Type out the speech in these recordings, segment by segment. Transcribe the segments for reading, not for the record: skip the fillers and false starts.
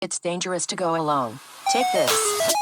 It's dangerous to go alone. Take this.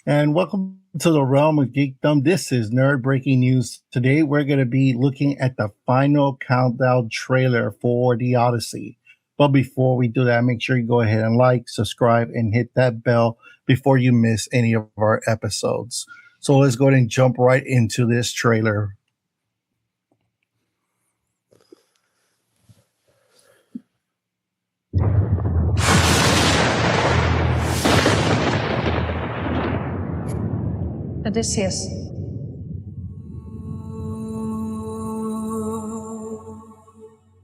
And welcome to the realm of geekdom. This is Nerd Breaking News. Today we're going to be looking at the final countdown trailer for The Odyssey. But before we do that, make sure you go ahead and like, subscribe, and hit that bell before you miss any of our episodes. So let's go ahead and jump right into this trailer. Odysseus.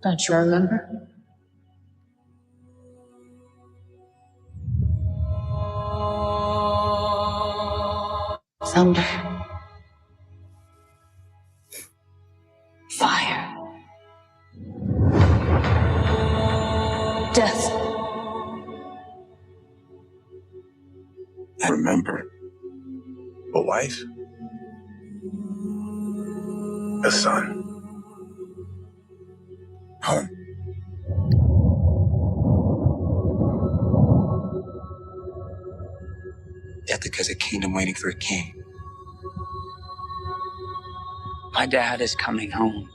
Don't you remember? Thunder. Fire. Death. I remember. A wife, a son, home. Ithaca's a kingdom waiting for a king. My dad is coming home.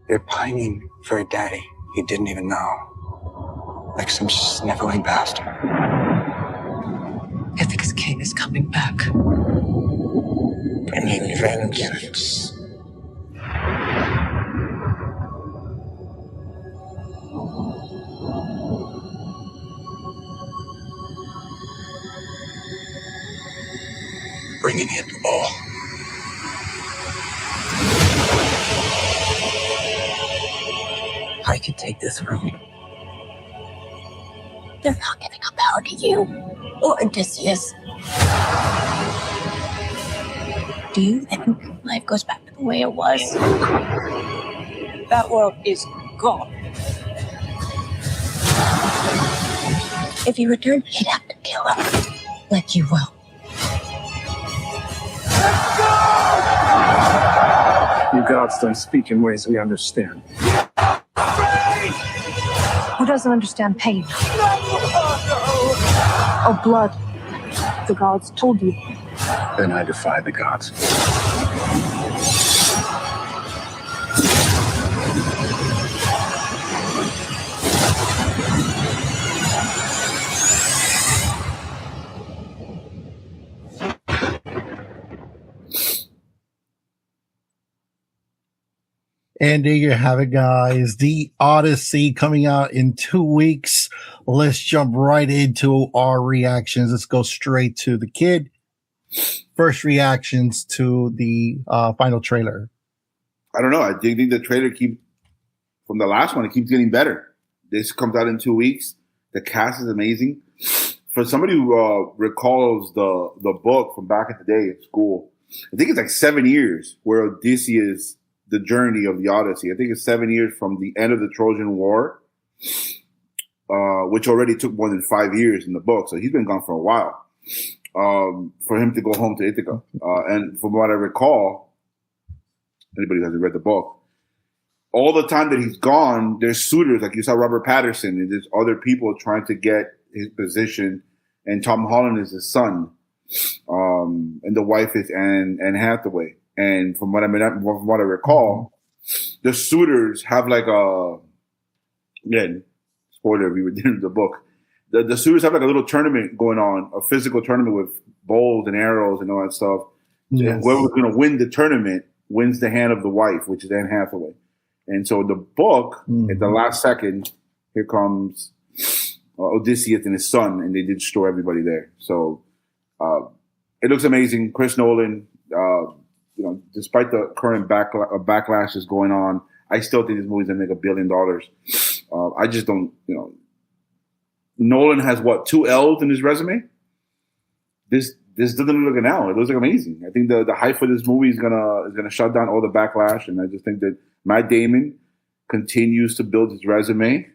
They're pining for a daddy he didn't even know. Like some sniveling bastard. Ithaca's king is coming back. Bringing vengeance. Bringing it all. I could take this room. They're not giving up power to you or Odysseus. Do you think life goes back to the way it was? That world is gone. If you return, you'd have to kill him, like you will. You gods don't speak in ways we understand. Who doesn't understand pain? Or blood? The gods told you. Then I defy the gods. And there you have it, guys. The Odyssey coming out in 2 weeks. Let's jump right into our reactions. Let's go straight to the kid. First reactions to the final trailer. I don't know. I think the trailer from the last one, it keeps getting better. This comes out in 2 weeks. The cast is amazing. For somebody who recalls the book from back in the day at school, I think it's like 7 years where Odysseus, the journey of the Odyssey. I think it's 7 years from the end of the Trojan War, which already took more than 5 years in the book. So he's been gone for a while. For him to go home to Ithaca. And from what I recall, anybody who hasn't read the book, all the time that he's gone, there's suitors, like you saw Robert Pattinson, and there's other people trying to get his position, and Tom Holland is his son. And the wife is Anne Hathaway. And from what I recall, the suitors have like again, spoiler if you were reading the book, the suitors have like a little tournament going on, a physical tournament with bowls and arrows and all that stuff. Yes. And whoever's going to win the tournament wins the hand of the wife, which is Anne Hathaway. And so the book, at the last second, here comes Odysseus and his son, and they did destroy everybody there. So it looks amazing. Chris Nolan, despite the current backlash that's going on, I still think this movie's going to make $1 billion. I just don't, Nolan has what, 2 L's in his resume? This doesn't look like an L. It looks like amazing. I think the hype for this movie is gonna shut down all the backlash, and I just think that Matt Damon continues to build his resume,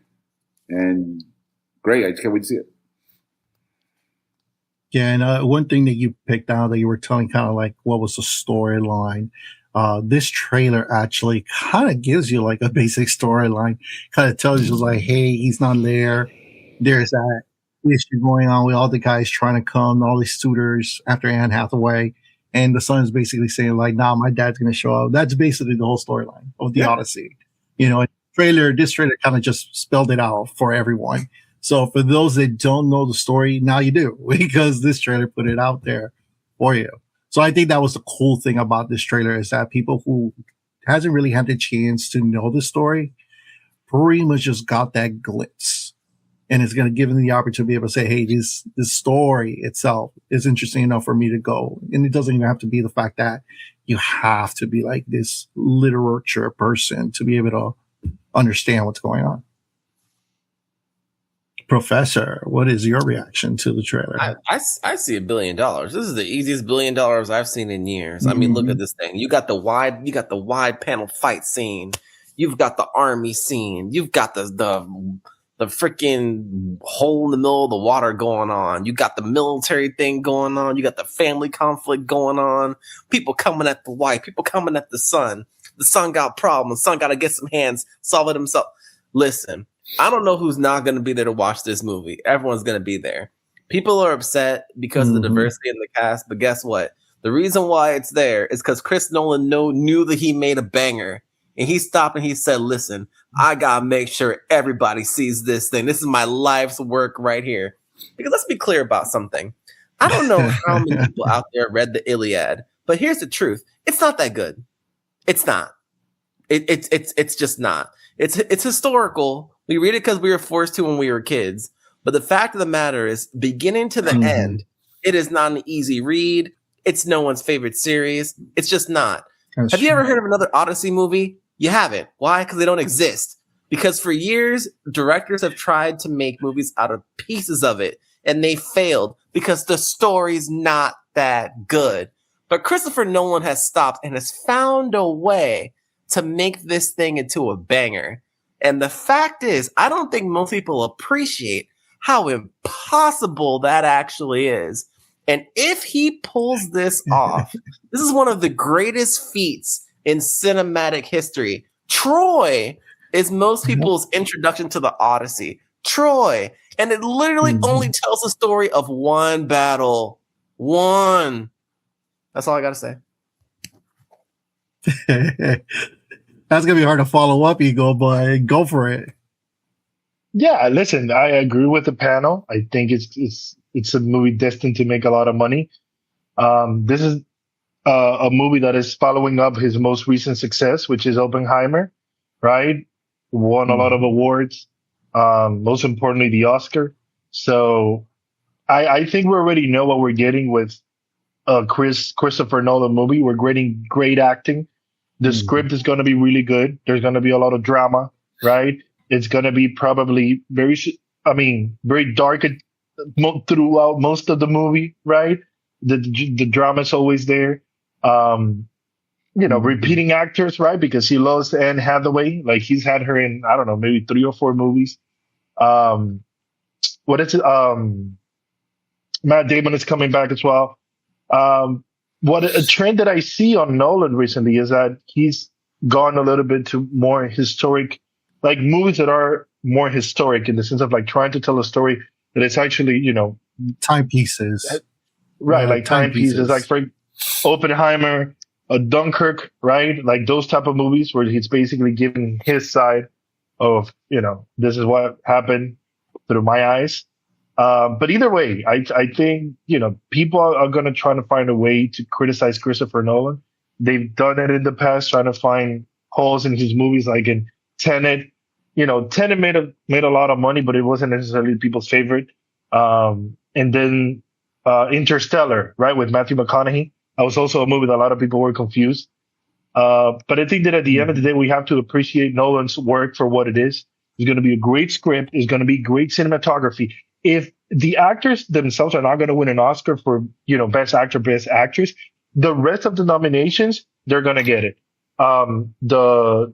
and great. I just can't wait to see it. Yeah, and one thing that you picked out that you were telling kind of like what was the storyline. This trailer actually kind of gives you like a basic storyline, kind of tells you like, hey, he's not there. There's that issue going on with all the guys trying to come, all these suitors after Anne Hathaway. And the son is basically saying like, nah, my dad's going to show up. That's basically the whole storyline of The Odyssey. You know, this trailer kind of just spelled it out for everyone. So for those that don't know the story, now you do, because this trailer put it out there for you. So I think that was the cool thing about this trailer, is that people who hasn't really had the chance to know the story pretty much just got that glimpse. And it's going to give them the opportunity to be able to say, hey, this story itself is interesting enough for me to go. And it doesn't even have to be the fact that you have to be like this literature person to be able to understand what's going on. Professor, what is your reaction to the trailer? I see $1 billion. This is the easiest $1 billion I've seen in years. I mean, look at this thing. You got the wide panel fight scene. You've got the army scene. You've got the freaking hole in the middle of the water going on. You got the military thing going on. You got the family conflict going on. People coming at the wife. People coming at the son. The son got problems. The son got to get some hands, solve it himself. Listen. I don't know who's not going to be there to watch this movie. Everyone's going to be there. People are upset because of the diversity in the cast, but guess what? The reason why it's there is because Chris Nolan knew that he made a banger, and he stopped and he said, listen, I got to make sure everybody sees this thing. This is my life's work right here. Because let's be clear about something. I don't know how many people out there read the Iliad, but here's the truth. It's not that good. It's not. It's just not. It's historical. We read it because we were forced to when we were kids. But the fact of the matter is, beginning to the end, it is not an easy read. It's no one's favorite series. It's just not. Have you ever heard of another Odyssey movie? You haven't. Why? Because they don't exist. Because for years, directors have tried to make movies out of pieces of it, and they failed because the story's not that good. But Christopher Nolan has stopped and has found a way to make this thing into a banger. And the fact is, I don't think most people appreciate how impossible that actually is. And if he pulls this off, this is one of the greatest feats in cinematic history. Troy is most people's introduction to the Odyssey. Troy. And it literally only tells the story of one battle. One. That's all I got to say. That's going to be hard to follow up, Eagle, but go for it. Yeah, listen, I agree with the panel. I think it's a movie destined to make a lot of money. This is a movie that is following up his most recent success, which is Oppenheimer, right? Won a lot of awards, most importantly, the Oscar. So I think we already know what we're getting with Christopher Nolan movie. We're getting great acting. The script is going to be really good. There's going to be a lot of drama, right? It's going to be probably very dark throughout most of the movie, right? The drama is always there. Repeating actors, right? Because he loves Anne Hathaway. Like, he's had her in, I don't know, maybe 3 or 4 movies. What is it? Matt Damon is coming back as well. What a trend that I see on Nolan recently is that he's gone a little bit to more historic, like movies that are more historic in the sense of like trying to tell a story that is actually, timepieces. Right, like timepieces, like for Oppenheimer, Dunkirk, right? Like those type of movies where he's basically giving his side of, this is what happened through my eyes. But either way, I think, people are going to try to find a way to criticize Christopher Nolan. They've done it in the past, trying to find holes in his movies, like in Tenet. Tenet made a lot of money, but it wasn't necessarily people's favorite. And then Interstellar, right, with Matthew McConaughey. That was also a movie that a lot of people were confused. But I think that at the end of the day, we have to appreciate Nolan's work for what it is. It's going to be a great script. It's going to be great cinematography. if the actors themselves are not going to win an Oscar for, best actor, best actress, the rest of the nominations, they're going to get it. The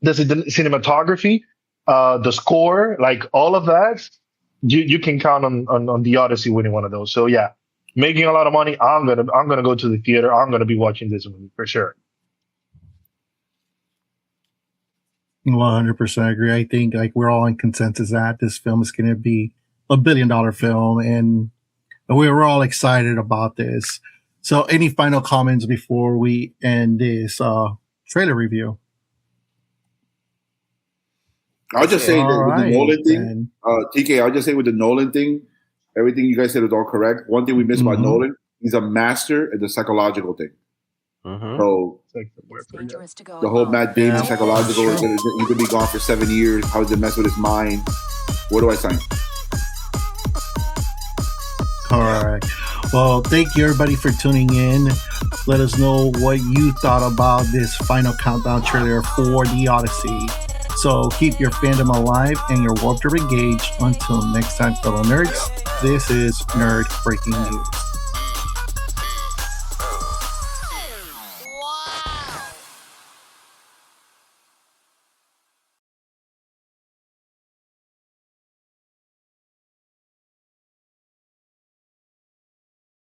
cinematography, the score, like all of that, you can count on The Odyssey winning one of those. So yeah, making a lot of money. I'm gonna go to the theater. I'm gonna be watching this movie for sure. 100% agree. I think like we're all in consensus that this film is going to be $1 billion film, and we were all excited about this. So, any final comments before we end this trailer review? I'll just say that with the Nolan thing, then. TK, I'll just say with the Nolan thing, everything you guys said is all correct. One thing we missed about Nolan, he's a master at the psychological thing. So Dangerous to go the whole alone. Matt Damon Yeah. psychological, he could be gone for 7 years. How does it mess with his mind? Where do I sign? Correct. Well, thank you everybody for tuning in. Let us know what you thought about this final countdown trailer for The Odyssey. So keep your fandom alive and your wardrobe engaged. Until next time, fellow nerds, this is Nerd Breaking News.